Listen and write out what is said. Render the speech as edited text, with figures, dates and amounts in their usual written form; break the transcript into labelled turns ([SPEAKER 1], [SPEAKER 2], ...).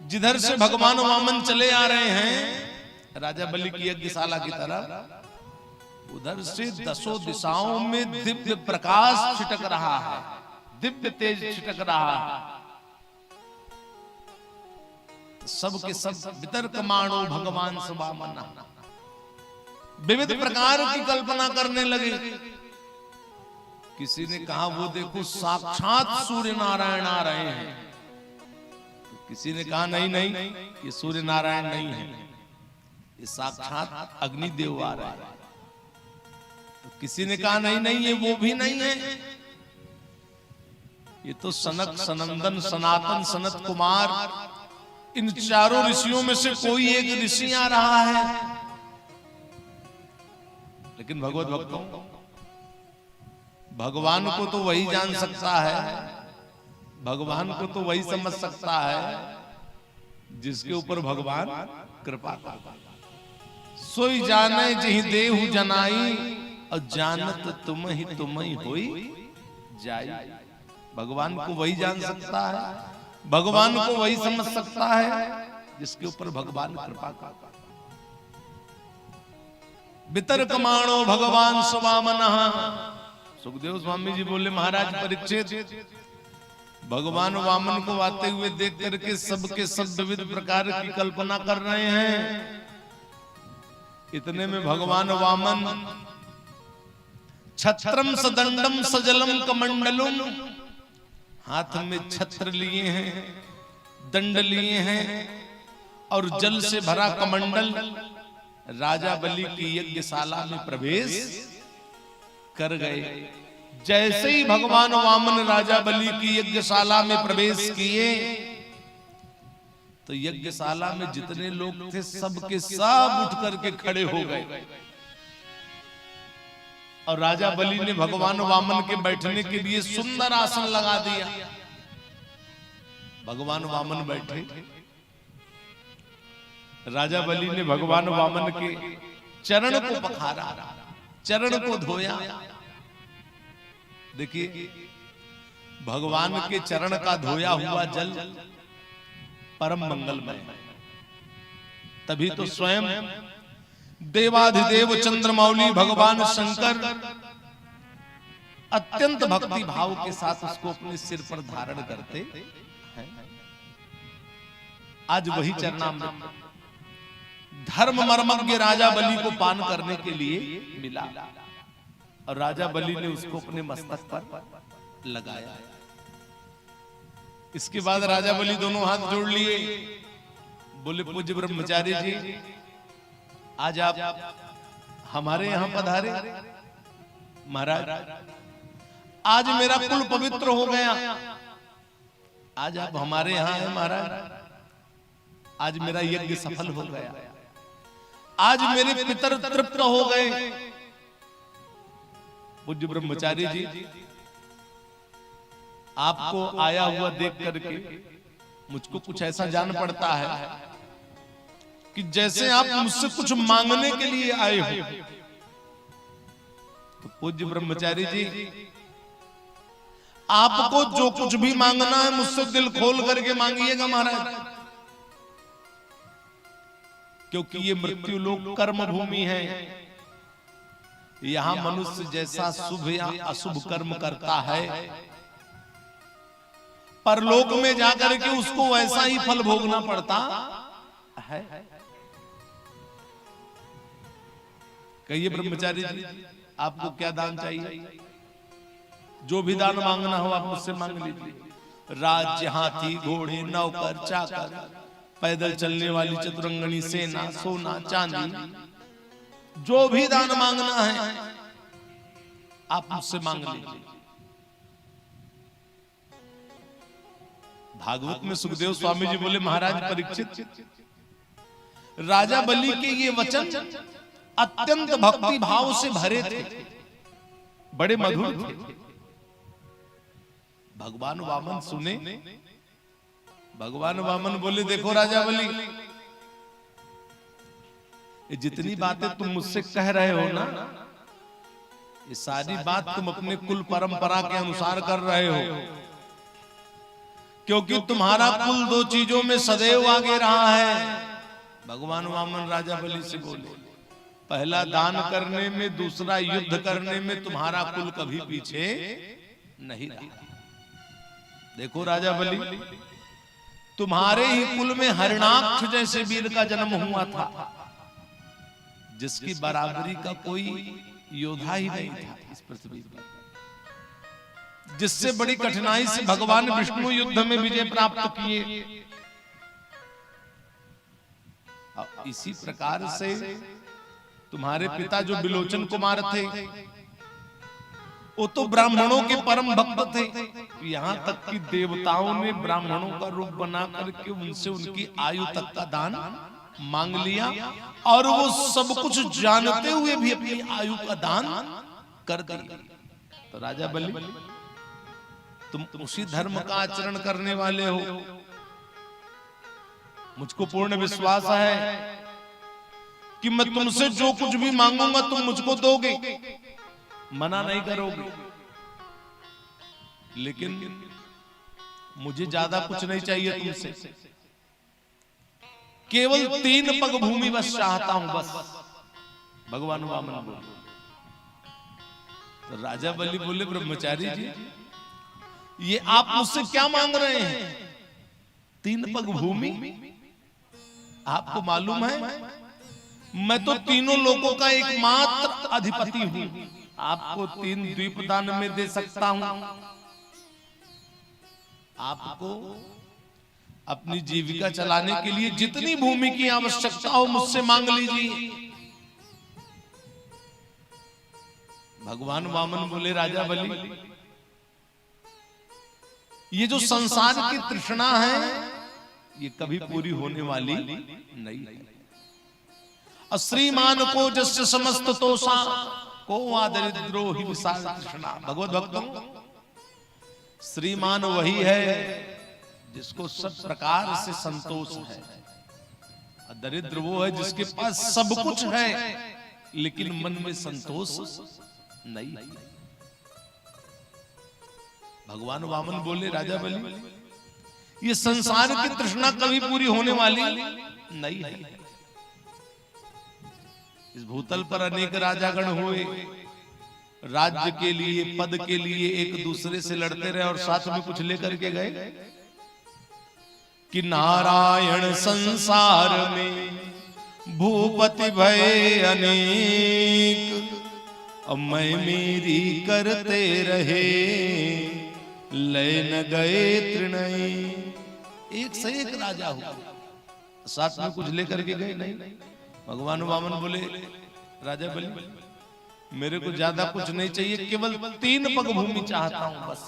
[SPEAKER 1] जिधर से भगवान वामन चले आ रहे हैं राजा बलि की यज्ञशाला की तरफ, उधर से दसों दिशाओं में दिव्य प्रकाश छिटक रहा है, दिव्य तेज छिटक रहा है। सबके सब वितर्कमाणो भगवान वामन विविध प्रकार की कल्पना करने लगे। किसी ने कहा वो देखो साक्षात सूर्य नारायण आ रहे हैं, तो किसी ने कहा नहीं नहीं ये सूर्य नारायण नहीं है, ये साक्षात अग्निदेव आ रहा है। तो किसी ने कहा नहीं नहीं ये वो भी नहीं है, ये तो सनक सनंदन सनातन सनत कुमार इन चारों ऋषियों में से कोई एक ऋषि आ रहा है। लेकिन भगवत भक्तों, भगवान को तो वही जान सकता है, भगवान को तो वही समझ सकता है जिसके ऊपर भगवान कृपा करता। सोई जाने जही देहु जनाई और जानत तुम ही होई जाई। भगवान को वही जान सकता है, भगवान को वही समझ सकता है जिसके ऊपर भगवान कृपा करता। वितर्कमाणो भगवान स्वामनः। सुखदेव स्वामी जी बोले महाराज परीक्षित, भगवान वामन को आते हुए देख करके सबके सब विविध प्रकार की कल्पना कर रहे हैं। इतने में भगवान वामन छत्रम सदंडम सजलम कमंडलम, हाथ में छत्र लिए हैं, दंड लिए हैं और जल से भरा कमंडल राजा बलि की यज्ञशाला में प्रवेश कर गए। जैसे ही भगवान वामन राजा बलि की यज्ञशाला में प्रवेश किए तो यज्ञशाला में जितने लोग थे सबके सब उठ करके खड़े हो गए और राजा बलि ने भगवान वामन के बैठने के लिए सुंदर आसन लगा दिया। भगवान वामन बैठे, राजा बलि ने भगवान वामन के चरण को पखारा, चरण को धोया। देखिए भगवान के चरण का धोया हुआ जल परम मंगलमय है। तभी तो स्वयं देवाधिदेव चंद्रमौली भगवान शंकर अत्यंत भक्ति भाव के साथ उसको अपने सिर पर धारण करते हैं। आज वही चरणामृत धर्म मर्मज्ञ राजा बलि को पान करने के लिए मिला और राजा बलि ने उसको अपने मस्तक पर लगाया। इसके बाद राजा बलि दोनों हाथ जोड़ लिए, बोले पूज्य ब्रह्मचारी जी आज आप हमारे यहां पधारे। महाराज आज मेरा कुल पवित्र हो गया, आज आप हमारे यहां हैं महाराज, आज मेरा यज्ञ सफल हो गया, आज मेरे पितर तृप्त हो गए। पूज्य ब्रह्मचारी जी आपको आया हुआ देख करके मुझको कुछ ऐसा जान पड़ता है कि जैसे आप मुझसे कुछ मांगने के लिए आए हो। तो पूज्य ब्रह्मचारी जी आपको जो कुछ भी मांगना है मुझसे दिल खोल करके मांगिएगा महाराज, क्योंकि ये मृत्यु लोक कर्म भूमि है। यहां मनुष्य जैसा शुभ या अशुभ कर्म करता है परलोक में जाकर के उसको वैसा ही फल भोगना पड़ता है। कहिए ब्रह्मचारी जी आपको क्या दान चाहिए? जो भी दान मांगना हो आप मुझसे मांग लीजिए। राज्य, हाथी, घोड़े, नौकर, चाकर, पैदल चलने वाली चतुरंगनी सेना, सोना, चांदी, जो भी दान मांगना है आप मुझसे मांग लीजिए। भागवत में सुखदेव स्वामी जी बोले महाराज परीक्षित, राजा बलि के ये वचन अत्यंत भक्ति भाव से भरे थे, बड़े मधुर थे। भगवान वामन सुने, भगवान वामन बोले देखो राजा बलि, ये जितनी बातें तुम मुझसे कह रहे हो ना, ये सारी बात तुम अपने कुल परंपरा के अनुसार कर रहे हो। क्योंकि तुम्हारा कुल दो चीजों में सदैव आगे रहा है। भगवान वामन राजा बलि से बोले, पहला दान करने में, दूसरा युद्ध करने में तुम्हारा कुल कभी पीछे नहीं रहा। देखो राजा बलि, तुम्हारे ही कुल में हरिणाक्ष जैसे वीर का जन्म हुआ था, जिसकी बराबरी का कोई योद्धा ही नहीं था इस पृथ्वी पर, जिससे बड़ी कठिनाई से भगवान विष्णु युद्ध में विजय प्राप्त किए। इसी प्रकार से तुम्हारे पिता जो बिलोचन कुमार थे, वो तो ब्राह्मणों के परम भक्त थे। यहां तक कि देवताओं ने ब्राह्मणों का रूप बना करके उनसे उनकी आयु तक का दान मांग लिया, और वो सब कुछ जानते हुए भी अपनी आयु का दान कर दिया। तो राजा बलि, तुम उसी धर्म का आचरण करने वाले हो। मुझको पूर्ण विश्वास है कि मैं तुमसे जो कुछ भी मांगूंगा तुम मुझको दोगे, मना नहीं करोगे। लेकिन मुझे ज्यादा कुछ नहीं चाहिए तुमसे, केवल 3 पग भूमि बस चाहता हूं, बस। भगवान वामन बोले। तो राजा बलि बोले, ब्रह्मचारी जी, ये आप मुझसे क्या मांग रहे हैं? 3 पग भूमि? आपको मालूम है मैं तो तीनों लोगों का एकमात्र अधिपति हूं। आपको 3 द्वीप दान में दे सकता हूं। आपको अपनी जीविका चलाने के लिए जितनी भूमि की आवश्यकता हो मुझसे मांग लीजिए। भगवान वामन बोले, राजा बलि, ये जो संसार की तृष्णा है ये कभी पूरी होने वाली नहीं है। श्रीमान को जस्य समस्त तोषा को आदरिद्रो ही विशाल तृष्णा। भगवत भक्तों, श्रीमान वही है जिसको सब प्रकार से संतोष है। दरिद्र वो है जिसके पास सब कुछ है लेकिन मन में संतोष नहीं। भगवान वामन बोले, राजा बलि, ये संसार की तृष्णा कभी पूरी होने वाली नहीं है। इस भूतल पर अनेक राजागण हुए, राज्य के लिए, पद के लिए एक दूसरे से लड़ते रहे और साथ में कुछ लेकर के गए कि नारायण संसार में भूपति भय अनेक, अब मैं मेरी करते रहे लय न गए तृणय। एक से एक राजा हुआ, साथ में कुछ लेकर के गए नहीं। भगवान वामन बोले, राजा बलि, मेरे को ज्यादा कुछ नहीं चाहिए, केवल 3 पग भूमि चाहता हूं, बस।